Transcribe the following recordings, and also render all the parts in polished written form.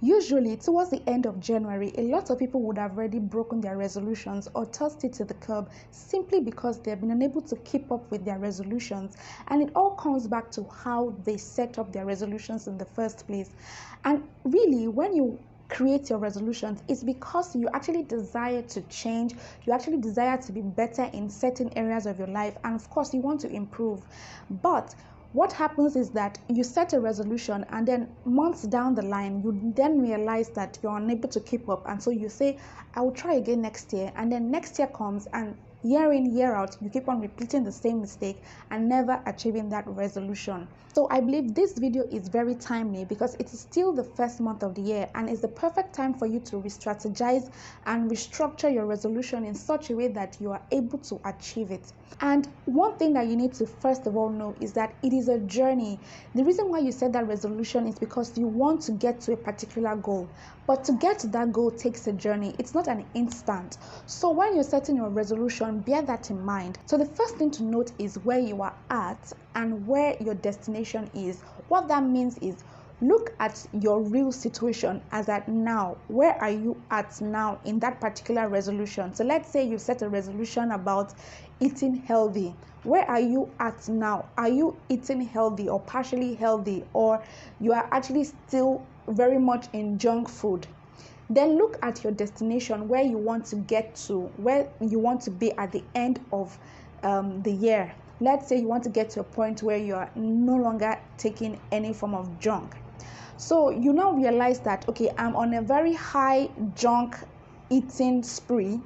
Usually, towards the end of January, a lot of people would have already broken their resolutions or tossed it to the curb simply because they've been unable to keep up with their resolutions. And it all comes back to how they set up their resolutions in the first place. And really, when you create your resolutions, it's because you actually desire to change, you actually desire to be better in certain areas of your life, and of course, you want to improve. But what happens is that you set a resolution and then months down the line, you then realize that you're unable to keep up. And so you say, I will try again next year. And then next year comes and year in, year out, you keep on repeating the same mistake and never achieving that resolution. So I believe this video is very timely because it is still the first month of the year and it's the perfect time for you to re-strategize and restructure your resolution in such a way that you are able to achieve it. And one thing that you need to first of all know is that it is a journey. The reason why you set that resolution is because you want to get to a particular goal. But to get to that goal takes a journey. It's not an instant. So when you're setting your resolution, bear that in mind. So the first thing to note is where you are at and where your destination is. What that means is look at your real situation as at now. Where are you at now in that particular resolution? So let's say you set a resolution about eating healthy. Where are you at now? Are you eating healthy or partially healthy, or you are actually still very much in junk food? Then look at your destination, where you want to get to, where you want to be at the end of the year. Let's say you want to get to a point where you are no longer taking any form of junk. So you now realize that, okay, I'm on a very high junk eating spree,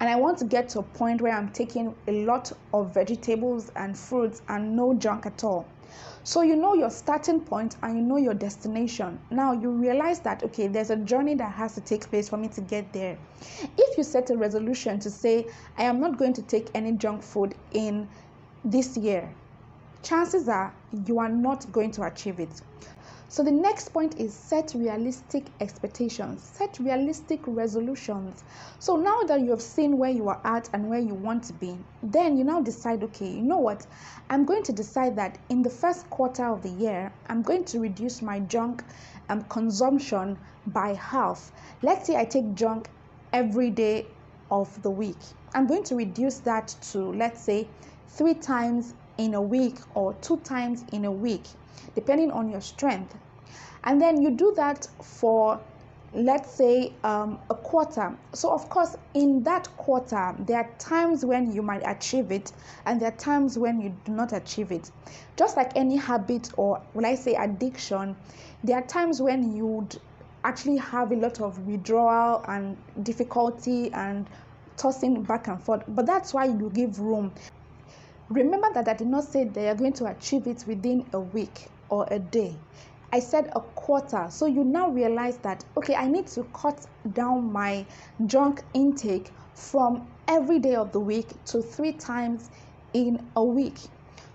and I want to get to a point where I'm taking a lot of vegetables and fruits and no junk at all. So you know your starting point and you know your destination. Now you realize that, okay, there's a journey that has to take place for me to get there. If you set a resolution to say, I am not going to take any junk food in this year, chances are you are not going to achieve it. So the next point is set realistic expectations, set realistic resolutions. So now that you have seen where you are at and where you want to be, then you now decide, okay, you know what? I'm going to decide that in the first quarter of the year, I'm going to reduce my junk consumption by half. Let's say I take junk every day of the week. I'm going to reduce that to, let's say, 3 times in a week or 2 times in a week, depending on your strength. And then you do that for, let's say, a quarter. So of course, in that quarter, there are times when you might achieve it and there are times when you do not achieve it. Just like any habit, or will I say addiction, there are times when you would actually have a lot of withdrawal and difficulty and tossing back and forth, but that's why you give room. Remember that I did not say they are going to achieve it within a week or a day. I said a quarter. So you now realize that, okay, I need to cut down my junk intake from every day of the week to 3 times in a week.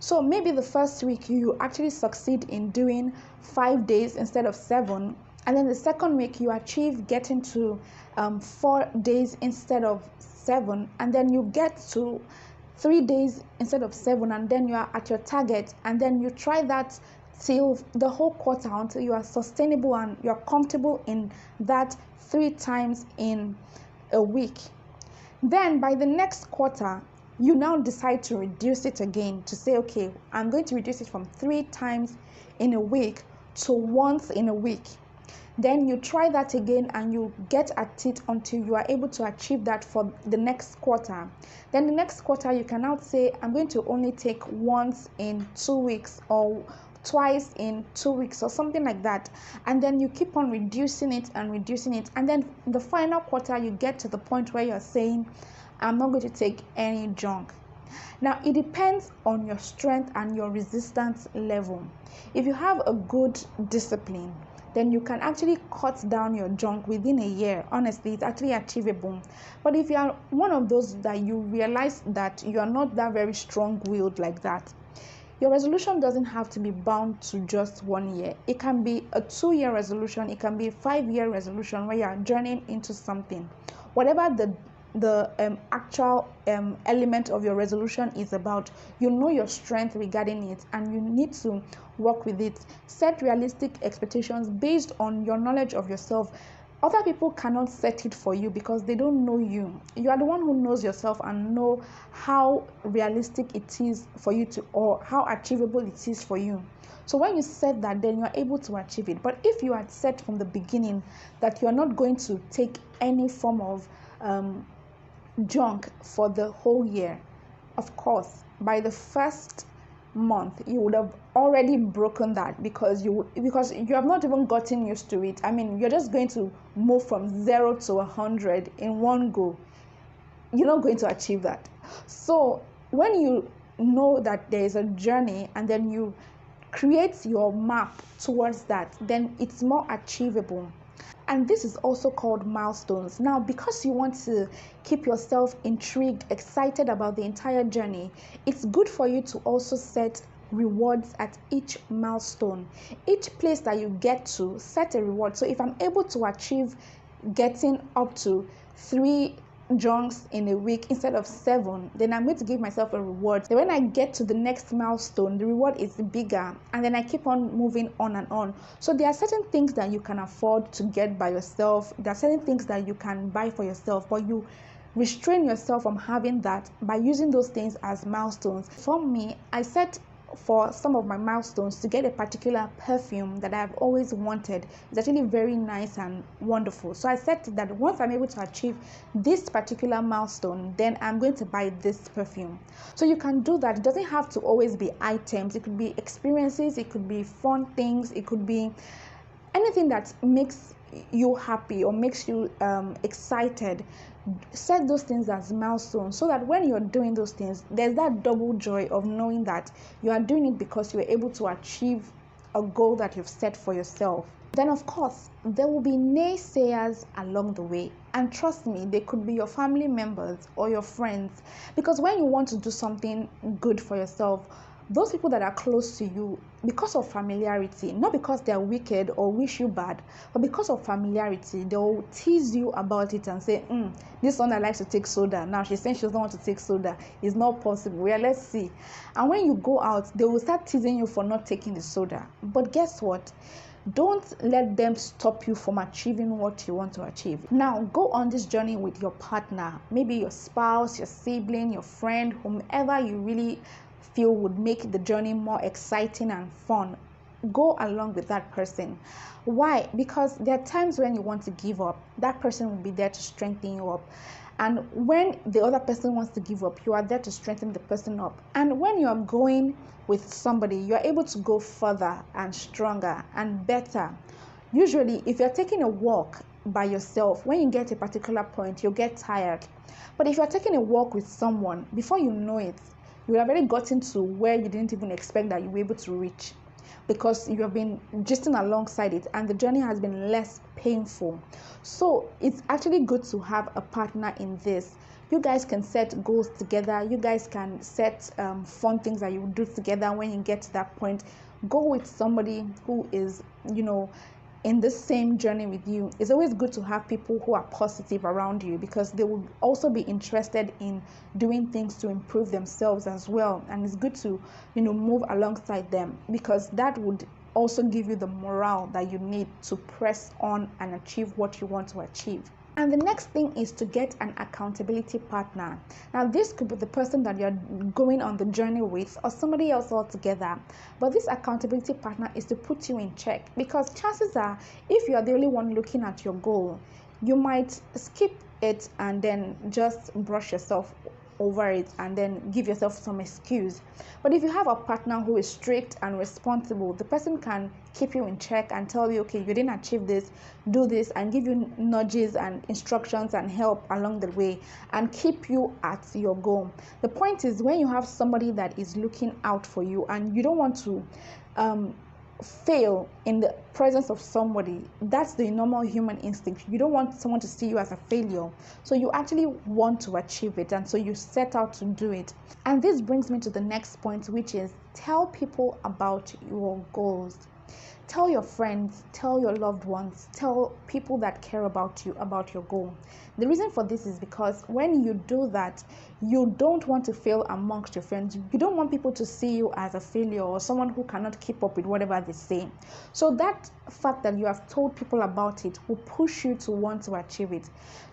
So maybe the first week you actually succeed in doing 5 days instead of 7. And then the second week you achieve getting to 4 days instead of 7. And then you get to 3 days instead of 7, and then you are at your target, and then you try that till the whole quarter until you are sustainable and you are comfortable in that 3 times in a week. Then by the next quarter, you now decide to reduce it again, to say, okay, I'm going to reduce it from 3 times in a week to once in a week. Then you try that again and you get at it until you are able to achieve that for the next quarter. Then the next quarter, you can now say, I'm going to only take once in 2 weeks or twice in 2 weeks or something like that. And then you keep on reducing it and reducing it. And then the final quarter, you get to the point where you're saying, I'm not going to take any junk. Now, it depends on your strength and your resistance level. If you have a good discipline, then you can actually cut down your junk within a year. Honestly, it's actually achievable. But if you are one of those that you realize that you are not that very strong-willed like that, your resolution doesn't have to be bound to just 1 year. It can be a 2-year resolution. It can be a 5-year resolution where you are journeying into something. Whatever the the actual element of your resolution is about. You know your strength regarding it, and you need to work with it. Set realistic expectations based on your knowledge of yourself. Other people cannot set it for you because they don't know you. You are the one who knows yourself and know how realistic it is for you to, or how achievable it is for you. So when you set that, then you are able to achieve it. But if you had set from the beginning that you are not going to take any form of junk for the whole year, of course, by the first month you would have already broken that, because you have not even gotten used to it. I mean, you're just going to move from 0 to 100 in one go. You're not going to achieve that. So when you know that there is a journey and then you create your map towards that, then it's more achievable. And this is also called milestones. Now, because you want to keep yourself intrigued, excited about the entire journey, it's good for you to also set rewards at each milestone. Each place that you get to, set a reward. So if I'm able to achieve getting up to 3 junks in a week instead of 7, then I'm going to give myself a reward. Then when I get to the next milestone, the reward is bigger, and then I keep on moving on and on. So there are certain things that you can afford to get by yourself. There are certain things that you can buy for yourself, but you restrain yourself from having that by using those things as milestones. For me, I set for some of my milestones to get a particular perfume that I've always wanted. It's actually very nice and wonderful. So I said that once I'm able to achieve this particular milestone, then I'm going to buy this perfume. So you can do that. It doesn't have to always be items. It could be experiences, it could be fun things, it could be anything that makes you happy or makes you excited. Set those things as milestones, so that when you're doing those things, there's that double joy of knowing that you are doing it because you were able to achieve a goal that you've set for yourself. Then of course there will be naysayers along the way, and trust me, they could be your family members or your friends, because when you want to do something good for yourself, those people that are close to you, because of familiarity, not because they are wicked or wish you bad, but because of familiarity, they'll tease you about it and say, this one that likes to take soda, now she's saying she doesn't want to take soda, it's not possible, yeah, let's see. And when you go out, they will start teasing you for not taking the soda. But guess what? Don't let them stop you from achieving what you want to achieve. Now go on this journey with your partner, maybe your spouse, your sibling, your friend, whomever you really feel would make the journey more exciting and fun. Go along with that person. Why? Because there are times when you want to give up. That person will be there to strengthen you up. And when the other person wants to give up, you are there to strengthen the person up. And when you are going with somebody, you are able to go further and stronger and better. Usually, if you're taking a walk by yourself, when you get to a particular point, you'll get tired. But if you're taking a walk with someone, before you know it, you have already gotten to where you didn't even expect that you were able to reach, because you have been gisting alongside it and the journey has been less painful. So it's actually good to have a partner in this. You guys can set goals together. You guys can set fun things that you will do together. When you get to that point, go with somebody who is, in the same journey with you. It's always good to have people who are positive around you, because they will also be interested in doing things to improve themselves as well. And it's good to, move alongside them, because that would also give you the morale that you need to press on and achieve what you want to achieve. And the next thing is to get an accountability partner. Now, this could be the person that you're going on the journey with, or somebody else altogether. But this accountability partner is to put you in check, because chances are, if you're the only one looking at your goal, you might skip it and then just brush yourself over it and then give yourself some excuse. But if you have a partner who is strict and responsible, the person can keep you in check and tell you, okay, you didn't achieve this, do this, and give you nudges and instructions and help along the way and keep you at your goal. The point is, when you have somebody that is looking out for you and you don't want to fail in the presence of somebody, that's the normal human instinct. You don't want someone to see you as a failure, so you actually want to achieve it, and so you set out to do it. And this brings me to the next point, which is tell people about your goals. Tell your friends, tell your loved ones, tell people that care about you about your goal. The reason for this is because when you do that, you don't want to fail amongst your friends. You don't want people to see you as a failure or someone who cannot keep up with whatever they say. So that fact that you have told people about it will push you to want to achieve it.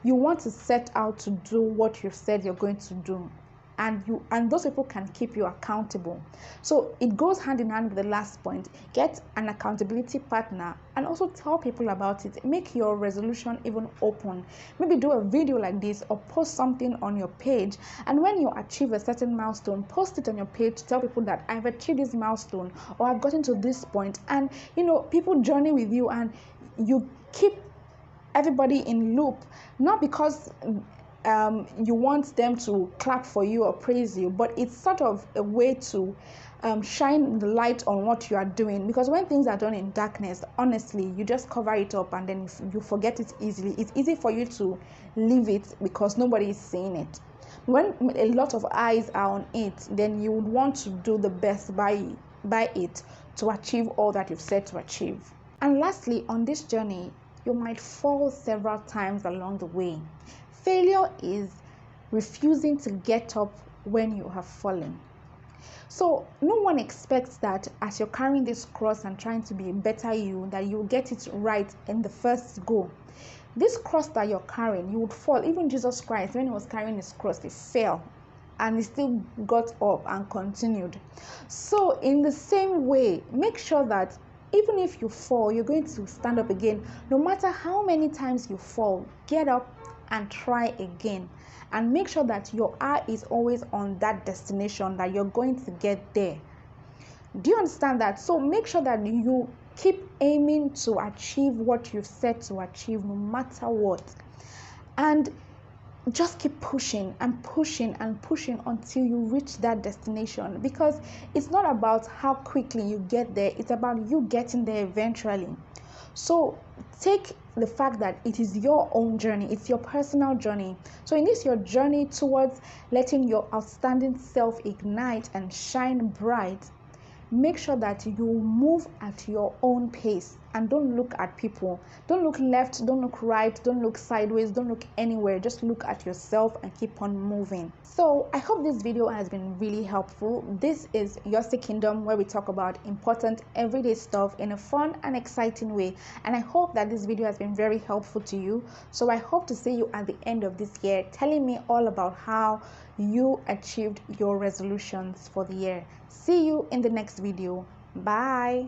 You want to set out to do what you've said you're going to do. And those people can keep you accountable. So it goes hand in hand with the last point. Get an accountability partner and also tell people about it. Make your resolution even open. Maybe do a video like this or post something on your page, and when you achieve a certain milestone, post it on your page to tell people that I've achieved this milestone or I've gotten to this point. And people journey with you and you keep everybody in loop, not because you want them to clap for you or praise you, but it's sort of a way to shine the light on what you are doing. Because when things are done in darkness, honestly, you just cover it up and then you forget it easily. It's easy for you to leave it because nobody is seeing it. When a lot of eyes are on it, then you would want to do the best by it to achieve all that you've set to achieve. And lastly, on this journey, you might fall several times along the way. Failure is refusing to get up when you have fallen. So no one expects that as you're carrying this cross and trying to be a better you, that you will get it right in the first go. This cross that you're carrying, you would fall. Even Jesus Christ, when he was carrying his cross, he fell and he still got up and continued. So in the same way, make sure that even if you fall, you're going to stand up again. No matter how many times you fall, get up and try again, and make sure that your eye is always on that destination, that you're going to get there. Do you understand that? So make sure that you keep aiming to achieve what you've set to achieve, no matter what, and just keep pushing and pushing and pushing until you reach that destination. Because it's not about how quickly you get there, it's about you getting there eventually. So take the fact that it is your own journey, it's your personal journey. So in this your journey towards letting your outstanding self ignite and shine bright, make sure that you move at your own pace and don't look at people. Don't look left, don't look right, don't look sideways, don't look anywhere. Just look at yourself and keep on moving. So I hope this video has been really helpful. This is Yosi Kingdom, where we talk about important everyday stuff in a fun and exciting way. And I hope that this video has been very helpful to you. So I hope to see you at the end of this year telling me all about how you achieved your resolutions for the year. See you in the next video. Bye.